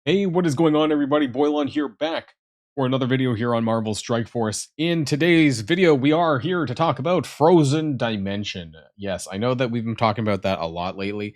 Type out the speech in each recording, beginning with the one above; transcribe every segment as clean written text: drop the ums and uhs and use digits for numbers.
Hey, what is going on, everybody? Boilon here, back for another video here on Marvel Strike Force. In today's video, we are here to talk about Frozen Dimension. Yes, I know that we've been talking about that a lot lately,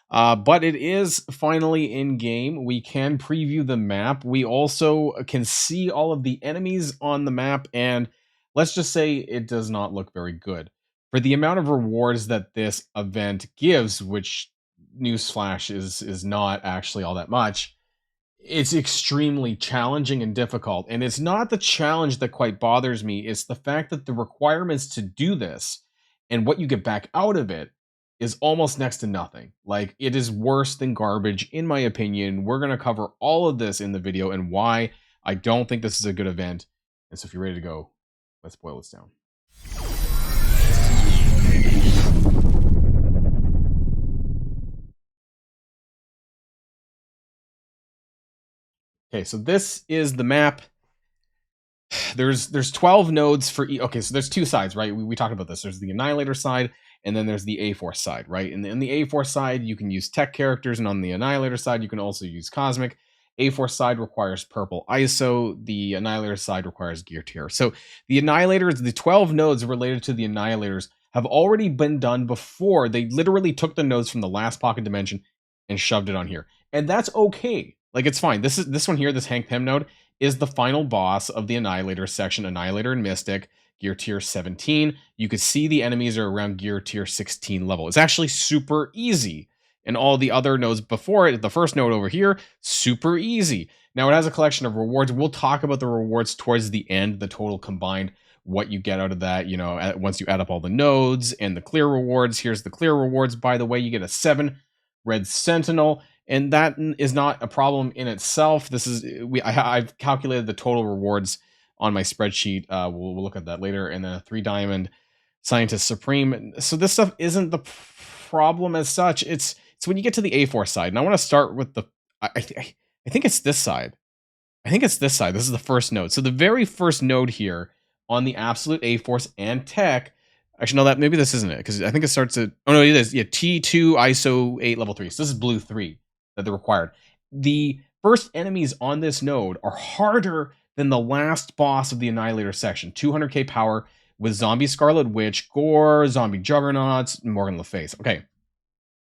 but it is finally in game. We can preview the map. We also can see all of the enemies on the map, and let's just say it does not look very good. For the amount of rewards that this event gives, which newsflash is not actually all that much, it's extremely challenging and difficult. And it's not the challenge that quite bothers me, it's the fact that the requirements to do this and what you get back out of it is almost next to nothing. Like, it is worse than garbage, in my opinion. We're going to cover all of this in the video and why I don't think this is a good event. And so if you're ready to go, let's boil this down. Okay, so this is the map. There's 12 nodes for okay, so there's two sides, right? We talked about this. There's the Annihilator side, and then there's the A-Force side, right? And in the A-Force side, you can use tech characters, and on the Annihilator side, you can also use Cosmic. A-Force side requires purple ISO. The Annihilator side requires gear tier. So the Annihilators, the 12 nodes related to the Annihilators, have already been done before. They literally took the nodes from the last pocket dimension and shoved it on here. And that's okay. Like, it's fine. This one here, this Hank Pym node, is the final boss of the Annihilator section, Annihilator and Mystic, gear tier 17. You can see the enemies are around gear tier 16 level. It's actually super easy. And all the other nodes before it, the first node over here, super easy. Now, it has a collection of rewards. We'll talk about the rewards towards the end, the total combined, what you get out of that, you know, once you add up all the nodes and the clear rewards. Here's the clear rewards, by the way. You get a 7 Red Sentinel, and that is not a problem in itself. This is I've calculated the total rewards on my spreadsheet. We'll look at that later. And then a 3 diamond Scientist Supreme. So this stuff isn't the problem as such. It's when you get to the A-Force side, and I want to start with the I think it's this side. I think it's this side. This is the first node. So the very first node here on the Absolute A-Force and Tech. Actually, no, that maybe this isn't it, because I think it starts at, oh no, it is. Yeah, T2 ISO 8 level 3. So this is blue 3 that they're required. The first enemies on this node are harder than the last boss of the Annihilator section. 200k power with Zombie Scarlet Witch, Gore, Zombie Juggernauts, Morgan Le Fay. Okay,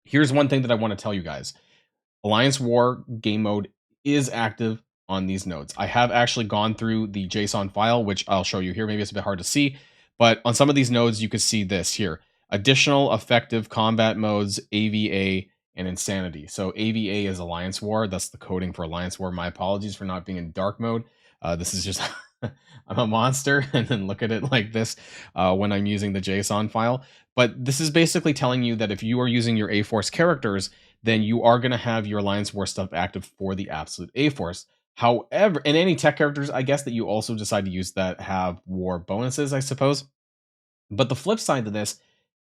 here's one thing that I want to tell you guys. Alliance War game mode is active on these nodes. I have actually gone through the JSON file, which I'll show you here. Maybe it's a bit hard to see, but on some of these nodes, you can see this here. Additional effective combat modes, AVA, and Insanity. So AVA is Alliance War. That's the coding for Alliance War. My apologies for not being in dark mode. This is just, I'm a monster, and then look at it like this when I'm using the JSON file. But this is basically telling you that if you are using your A-Force characters, then you are going to have your Alliance War stuff active for the Absolute A-Force. However, and any tech characters, I guess, that you also decide to use that have war bonuses, I suppose. But the flip side to this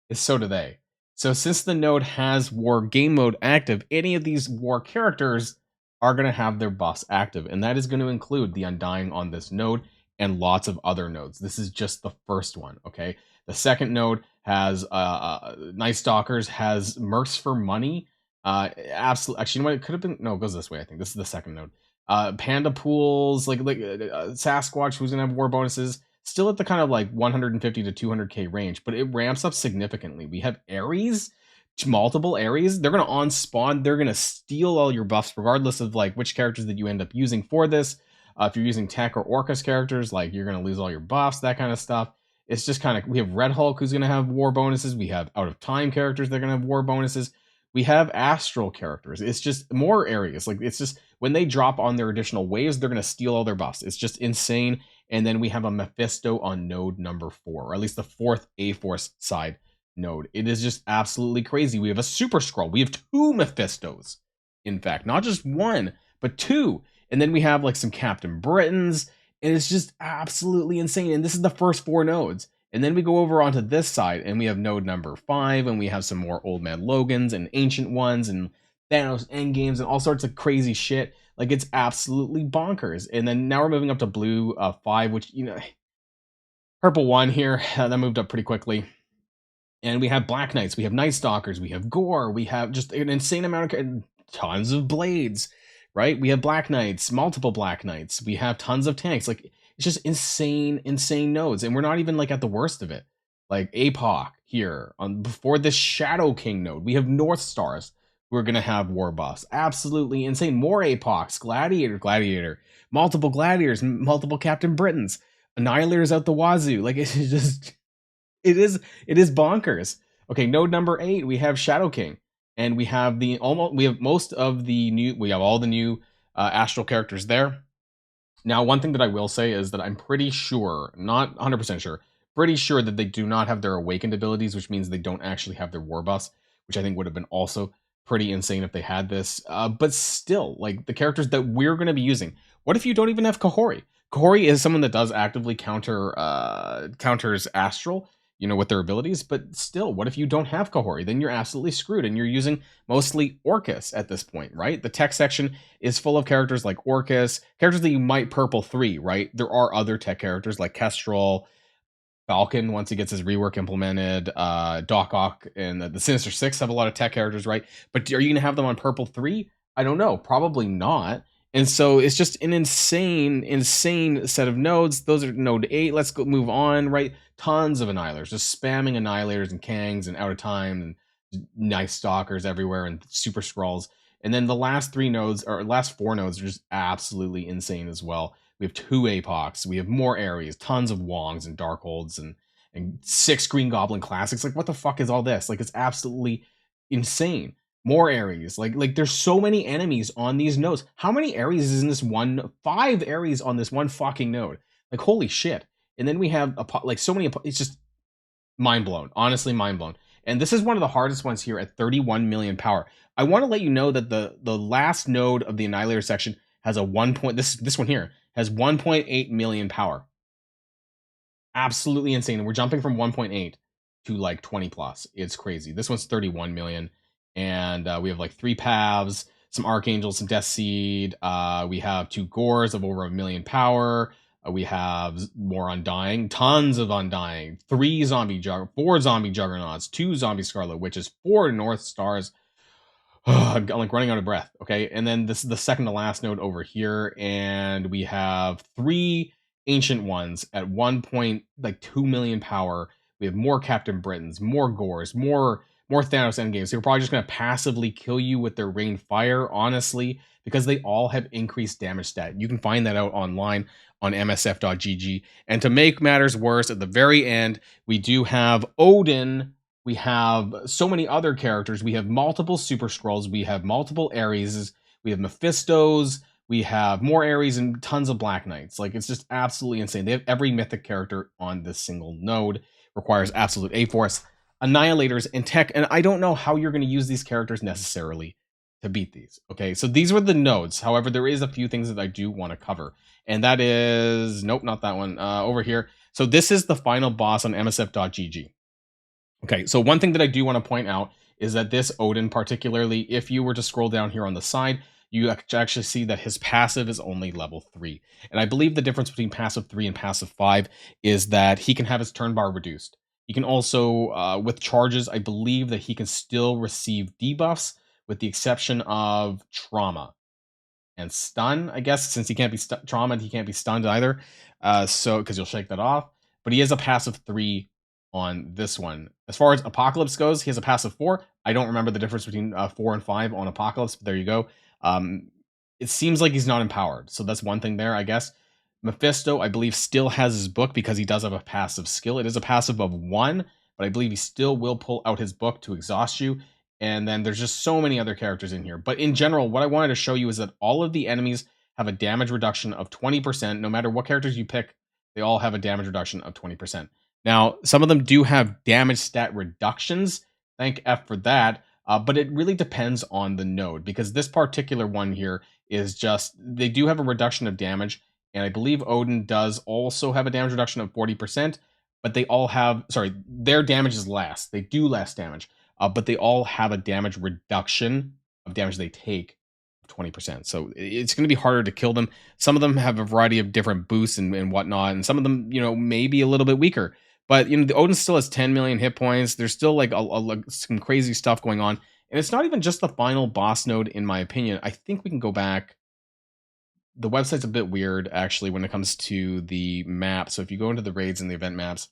is so do they. So since the node has war game mode active, any of these war characters are going to have their buffs active. And that is going to include the Undying on this node and lots of other nodes. This is just the first one, okay? The second node has Night Stalkers, has Mercs for Money. Absolutely. Actually, you know what? It could have been. No, it goes this way, I think. This is the second node. Panda Pools, like Sasquatch, who's going to have war bonuses. Still at the kind of like 150 to 200k range, but it ramps up significantly. We have Ares, multiple Ares. They're going to on spawn. They're going to steal all your buffs, regardless of like which characters that you end up using for this. If you're using Tech or Orcus characters, like you're going to lose all your buffs, that kind of stuff. It's just kind of, we have Red Hulk, who's going to have war bonuses. We have Out of Time characters that are going to have war bonuses. We have Astral characters. It's just more areas. Like, it's just when they drop on their additional waves, they're going to steal all their buffs. It's just insane. And then we have a Mephisto on node number 4, or at least the 4th A-Force side node. It is just absolutely crazy. We have a Super Skrull. We have 2 Mephistos, in fact, not just 1, but 2. And then we have like some Captain Britons, and it's just absolutely insane. And this is the first 4 nodes. And then we go over onto this side, and we have node number 5, and we have some more Old Man Logans and Ancient Ones and Thanos Endgames and all sorts of crazy shit. Like, it's absolutely bonkers. And then now we're moving up to blue 5, which, you know, purple 1 here. That moved up pretty quickly. And we have Black Knights, we have Night Stalkers, we have Gore, we have just an insane amount of tons of blades. right? We have Black Knights, multiple Black Knights. We have tons of tanks. Like it's just insane, insane nodes, and we're not even like at the worst of it. Like APOC here on before this Shadow King node, we have North Stars. We're gonna have war buffs. Absolutely insane. More APOCs, Gladiator, multiple Gladiators, multiple Captain Britons, Annihilators out the wazoo. Like it's just it is bonkers. Okay, node number 8, we have Shadow King, and we have most of the new we have all the new astral characters there. Now, one thing that I will say is that I'm pretty sure, not 100% sure, pretty sure that they do not have their awakened abilities, which means they don't actually have their war buffs, which I think would have been also pretty insane if they had this. But still, like the characters that we're going to be using, what if you don't even have Kahori? Kahori is someone that does actively counters Astral, with their abilities. But still, what if you don't have Kahori? Then you're absolutely screwed, and you're using mostly Orcus at this point, right? The tech section is full of characters like Orcus, characters that you might purple 3, right? There are other tech characters like Kestrel, Falcon once he gets his rework implemented, Doc Ock, and the Sinister Six have a lot of tech characters, right? But are you going to have them on purple 3? I don't know. Probably not. And so it's just an insane, insane set of nodes. Those are node 8. Let's go move on, right? Tons of Annihilators, just spamming Annihilators and Kangs and Out of Time and nice Stalkers everywhere and Super Scrolls. And then the last 4 nodes are just absolutely insane as well. We have 2 APOCs. We have more Ares, tons of Wongs and Darkholds, and 6 Green Goblin Classics. Like, what the fuck is all this? Like, it's absolutely insane. More Ares. Like there's so many enemies on these nodes. How many Ares is in this one? 5 Ares on this one fucking node. Like, holy shit. And then we have so many. It's just mind blown. Honestly, mind blown. And this is one of the hardest ones here at 31 million power. I want to let you know that the last node of the Annihilator section has a 1 point. This one here has 1.8 million power. Absolutely insane. And we're jumping from 1.8 to like 20 plus. It's crazy. This one's 31 million. And we have like 3 Pavs, some Archangels, some Death Seed. We have 2 Gores of over 1 million power. We have more Undying, tons of Undying, 4 Zombie Juggernauts, 2 Zombie Scarlet Witches, 4 North Stars. I'm like running out of breath. Okay. And then this is the second to last node over here. And we have 3 Ancient Ones at 1.2 million power. We have more Captain Britons, more Gores, more Thanos endgames. They're probably just going to passively kill you with their rain fire, honestly, because they all have increased damage stat. You can find that out online on msf.gg. And to make matters worse, at the very end, we do have Odin. We have so many other characters. We have multiple Super Scrolls. We have multiple Ares. We have Mephistos. We have more Ares and tons of Black Knights. Like, it's just absolutely insane. They have every mythic character on this single node. Requires absolute A-Force, Annihilators, and tech. And I don't know how you're going to use these characters necessarily to beat these. Okay, so these were the nodes. However, there is a few things that I do want to cover. And that is... Nope, not that one. Over here. So this is the final boss on msf.gg. Okay, so one thing that I do want to point out is that this Odin, particularly, if you were to scroll down here on the side, you actually see that his passive is only level 3. And I believe the difference between passive 3 and passive 5 is that he can have his turn bar reduced. He can also, with charges, I believe that he can still receive debuffs, with the exception of trauma and stun, I guess, since he can't be traumatized, he can't be stunned either. So, because you'll shake that off. But he has a passive 3 on this one. As far as Apocalypse goes, he has a passive 4. I don't remember the difference between 4 and 5 on Apocalypse, but there you go. It seems like he's not empowered, so that's one thing there, I guess. Mephisto, I believe, still has his book because he does have a passive skill. It is a passive of 1, but I believe he still will pull out his book to exhaust you. And then there's just so many other characters in here. But in general, what I wanted to show you is that all of the enemies have a damage reduction of 20%. No matter what characters you pick, they all have a damage reduction of 20%. Now, some of them do have damage stat reductions. Thank F for that. But it really depends on the node, because this particular one here is just, they do have a reduction of damage. And I believe Odin does also have a damage reduction of 40%, but they all have, their damage is less. They do less damage, but they all have a damage reduction of damage they take of 20%. So it's going to be harder to kill them. Some of them have a variety of different boosts and whatnot, and some of them, may be a little bit weaker. But, the Odin still has 10 million hit points. There's still like some crazy stuff going on. And it's not even just the final boss node, in my opinion. I think we can go back. the website's a bit weird actually when it comes to the map. So if you go into the raids and the event maps,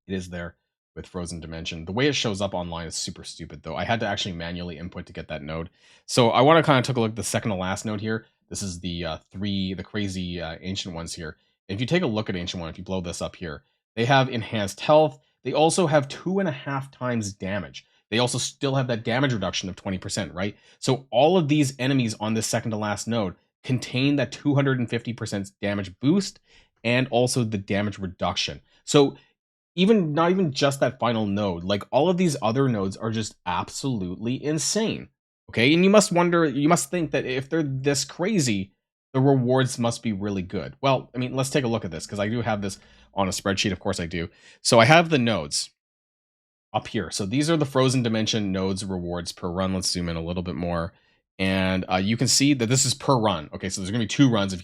it is there with Frozen Dimension. The way it shows up online is super stupid, though. I had to actually manually input to get that node. So I want to kind of take a look at the second to last node here. This is the the crazy ancient ones here. If you take a look at ancient one, if you blow this up here, they have enhanced health. They also have 2.5 times damage. They also still have that damage reduction of 20%, right? So all of these enemies on this second to last node contain that 250% damage boost and also the damage reduction. So even not even just that final node, like all of these other nodes are just absolutely insane. Okay, and you must wonder, you must think that if they're this crazy, the rewards must be really good. Well, I mean, let's take a look at this because I do have this on a spreadsheet. Of course, I do. So I have the nodes up here. So these are the Frozen Dimension nodes rewards per run. Let's zoom in a little bit more. And you can see that this is per run. Okay, so there's going to be 2 runs.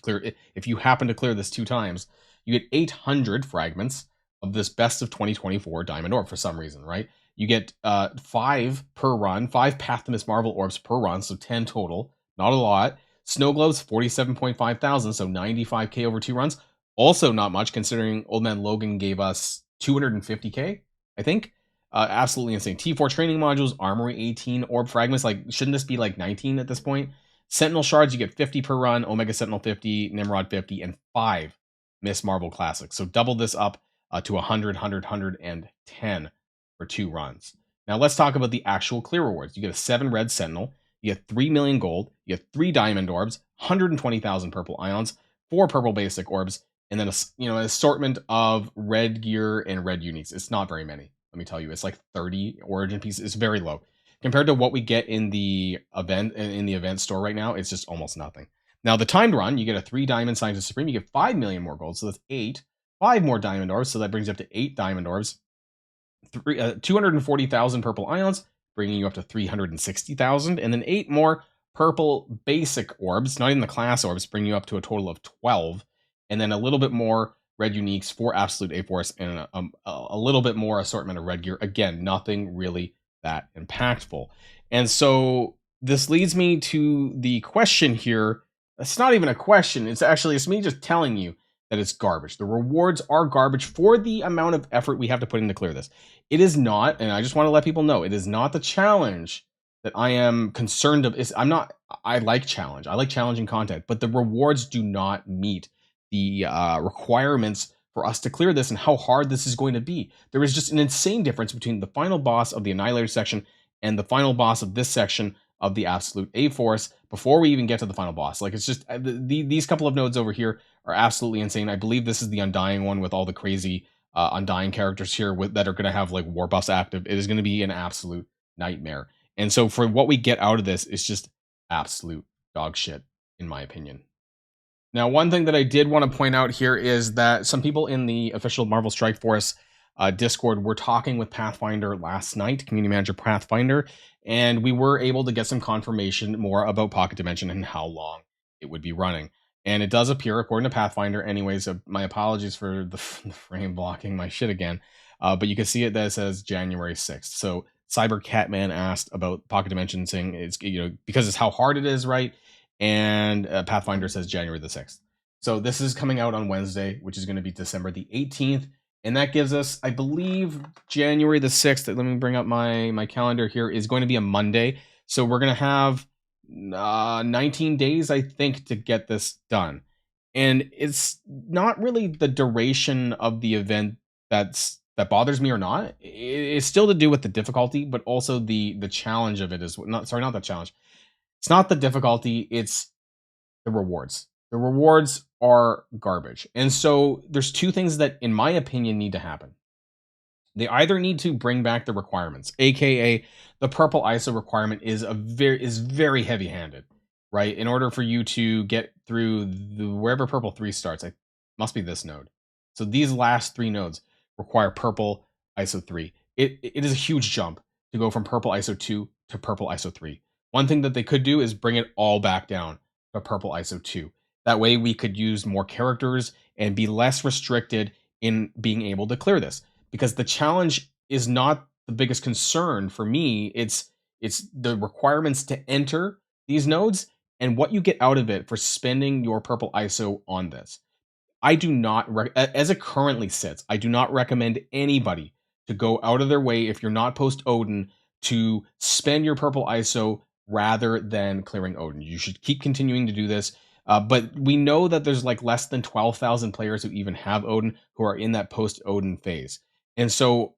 If you happen to clear this 2 times, you get 800 fragments of this best of 2024 Diamond Orb for some reason, right? You get 5 per run, 5 Path to Miss Marvel orbs per run, so 10 total. Not a lot. Snow Globes, 47.5 thousand, so 95k over 2 runs. Also not much considering Old Man Logan gave us 250k, I think. Absolutely insane. T4 training modules, Armory 18, Orb fragments. Like, shouldn't this be like 19 at this point? Sentinel shards, you get 50 per run, Omega Sentinel 50, Nimrod 50, and 5 Miss Marvel classics. So double this up to 100, 100, 110 for 2 runs. Now let's talk about the actual clear rewards. You get a 7 red Sentinel, you get 3 million gold, you get 3 diamond orbs, 120,000 purple ions, 4 purple basic orbs, and then an assortment of red gear and red uniques. It's not very many. Let me tell you, it's like 30 origin pieces. It's very low compared to what we get in the event store right now. It's just almost nothing. Now the timed run, you get a 3 diamond scientist supreme. You get 5 million more gold, so that's 8. 5 more diamond orbs, so that brings you up to 8 diamond orbs. 240,000 purple ions, bringing you up to 360,000, and then 8 more purple basic orbs, not even the class orbs, bring you up to a total of 12, and then a little bit more red uniques for absolute A-Force, and a little bit more assortment of red gear. Again, nothing really that impactful. And so this leads me to the question here. It's not even a question. It's me just telling you that it's garbage. The rewards are garbage for the amount of effort we have to put in to clear this. It is not, and I just want to let people know, it is not the challenge that I am concerned of. I like challenge. I like challenging content, but the rewards do not meet the requirements for us to clear this and how hard this is going to be. There is just an insane difference between the final boss of the Annihilator section and the final boss of this section of the Absolute A-Force before we even get to the final boss. Like, it's just, these couple of nodes over here are absolutely insane. I believe this is the Undying one with all the crazy Undying characters here that are going to have like war buffs active. It is going to be an absolute nightmare. And so for what we get out of this, it's just absolute dog shit, in my opinion. Now, one thing that I did want to point out here is that some people in the official Marvel Strike Force Discord were talking with Pathfinder last night, Community Manager Pathfinder, and we were able to get some confirmation more about Pocket Dimension and how long it would be running. And it does appear, according to Pathfinder, anyways, my apologies for the frame blocking my shit again, but you can see it that it says January 6th. So Cyber Catman asked about Pocket Dimension, saying it's, because it's how hard it is, right? And Pathfinder says January the 6th. So this is coming out on Wednesday, which is going to be December the 18th. And that gives us, I believe, January the 6th. Let me bring up my calendar here. Is going to be a Monday. So we're going to have 19 days, I think, to get this done. And it's not really the duration of the event that bothers me or not. It's still to do with the difficulty, but also the challenge of it is not the challenge. It's not the difficulty, it's the rewards. The rewards are garbage. And so there's 2 things that, in my opinion, need to happen. They either need to bring back the requirements, aka the purple ISO requirement is very heavy-handed, right? In order for you to get through wherever purple 3 starts, it must be this node. So these last 3 nodes require purple ISO 3. It is a huge jump to go from purple ISO 2 to purple ISO 3. One thing that they could do is bring it all back down to purple ISO 2. That way we could use more characters and be less restricted in being able to clear this. Because the challenge is not the biggest concern for me. It's the requirements to enter these nodes and what you get out of it for spending your purple ISO on this. I do not, as it currently sits, I do not recommend anybody to go out of their way if you're not post Odin to spend your purple ISO rather than clearing Odin. You should keep continuing to do this. But we know that there's like less than 12,000 players who even have Odin who are in that post Odin phase. And so,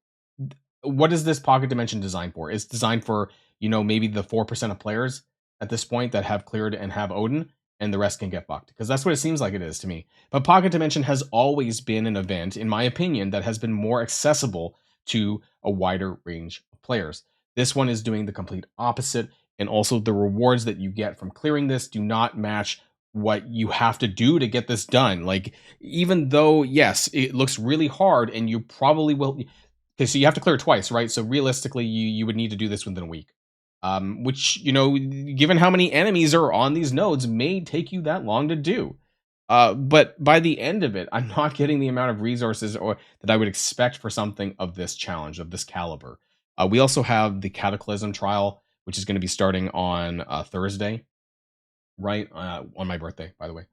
what is this pocket dimension designed for? It's designed for, maybe the 4% of players at this point that have cleared and have Odin, and the rest can get fucked. Because that's what it seems like it is to me. But Pocket Dimension has always been an event, in my opinion, that has been more accessible to a wider range of players. This one is doing the complete opposite, and also the rewards that you get from clearing this do not match what you have to do to get this done. Like, even though, yes, it looks really hard, and you probably will. Okay, so you have to clear it twice, right? So realistically, you would need to do this within a week. Which, given how many enemies are on these nodes, may take you that long to do. But by the end of it, I'm not getting the amount of resources or that I would expect for something of this challenge, of this caliber. We also have the Cataclysm trial, which is going to be starting on Thursday, right? On my birthday, by the way,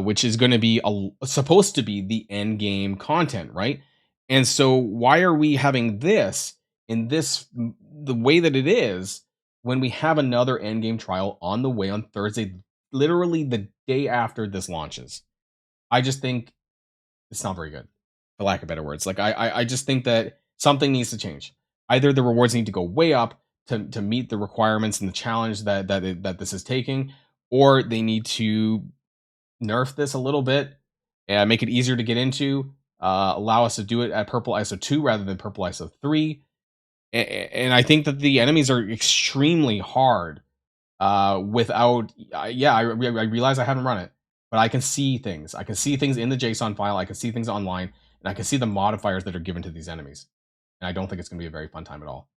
which is going to be supposed to be the end game content, right? And so, why are we having this in this the way that it is when we have another end game trial on the way on Thursday, literally the day after this launches? I just think it's not very good, for lack of better words. Like I just think that something needs to change. Either the rewards need to go way up to meet the requirements and the challenge that this is taking, or they need to nerf this a little bit and make it easier to get into. Allow us to do it at purple ISO 2 rather than purple ISO 3. And I think that the enemies are extremely hard without. I realize I haven't run it, but I can see things. I can see things in the JSON file. I can see things online, and I can see the modifiers that are given to these enemies. And I don't think it's going to be a very fun time at all.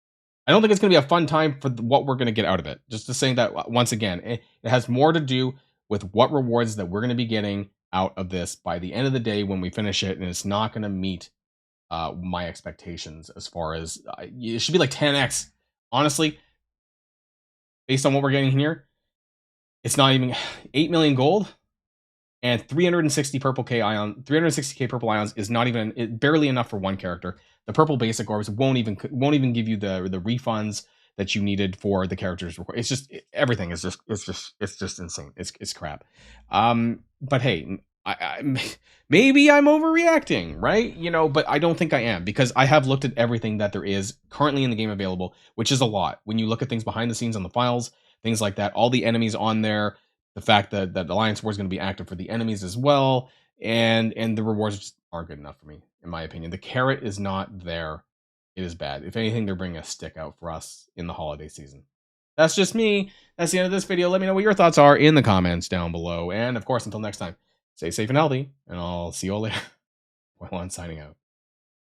I don't think it's going to be a fun time for what we're going to get out of it. Just to say that once again, it has more to do with what rewards that we're going to be getting out of this by the end of the day when we finish it, and it's not going to meet my expectations as far as it should be like 10x. Honestly, based on what we're getting here, it's not even 8 million gold and 360 purple K ion, 360k purple ions is not even barely enough for one character. The purple basic orbs won't even give you the refunds that you needed for the characters. It's just everything is just it's just insane. It's crap. But hey, maybe I'm overreacting, right? But I don't think I am, because I have looked at everything that there is currently in the game available, which is a lot. When you look at things behind the scenes on the files, things like that, all the enemies on there, the fact that Alliance War is going to be active for the enemies as well, and the rewards just aren't good enough for me, in my opinion. The carrot is not there. It is bad. If anything, they're bringing a stick out for us in the holiday season. That's just me. That's the end of this video. Let me know what your thoughts are in the comments down below. And of course, until next time, stay safe and healthy, and I'll see you all later. Boilon signing out.